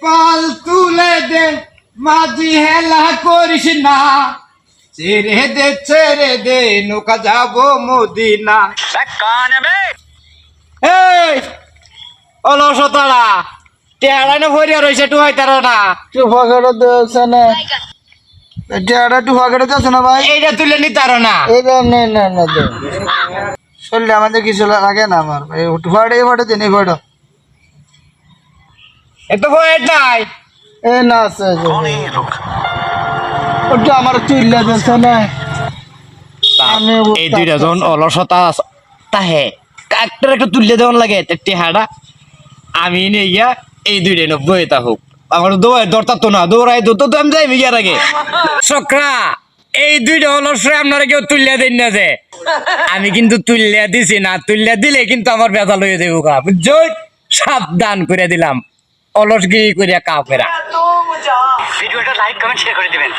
পাল তুলে দে মাঝি হেলা করিস না, ছেড়ে দে নৌকা যাবো মদিনা। এই অলসতারা টেহারা না ভরিয়া রয়েছে টু হয় তারা না টুফা কেটে দিয়েছে না, এটা টুফা কেটে দিয়েছে না ভাই। এইটা তুলে নি তারা না এইটা না দে চললে আমাদের কিছু লাগে না আমার এই টুফাটা এই ফটো দিন এই ফটো এত ভয় নাই। এ না আছে ওটা আমার চুইল্লা দিয়েছে না। আমি এই দুইটা যখন অলসতা তাহে কাকটার একটা তুলে দেওয়ার লাগে টেহারা আমি নিয়ে গিয়া এই দুইটা নব্বই তা হোক আমার দৌড়াই দরকার তো না দৌড়াই তো আমি যাই গিয়ার আগে সকরা এই দুইটা অলসরে আপনারা কেউ তুলিয়া দেন না যে আমি কিন্তু তুলিয়া দিছি না, তুলিয়া দিলে কিন্তু আমার বেজাল হয়ে যাবো গা বুঝছো, সাবধান করে দিলাম অলসগিরি করিয়া কাউ ফেরা। ভিডিওটা লাইক কমেন্ট শেয়ার করে দিবেন।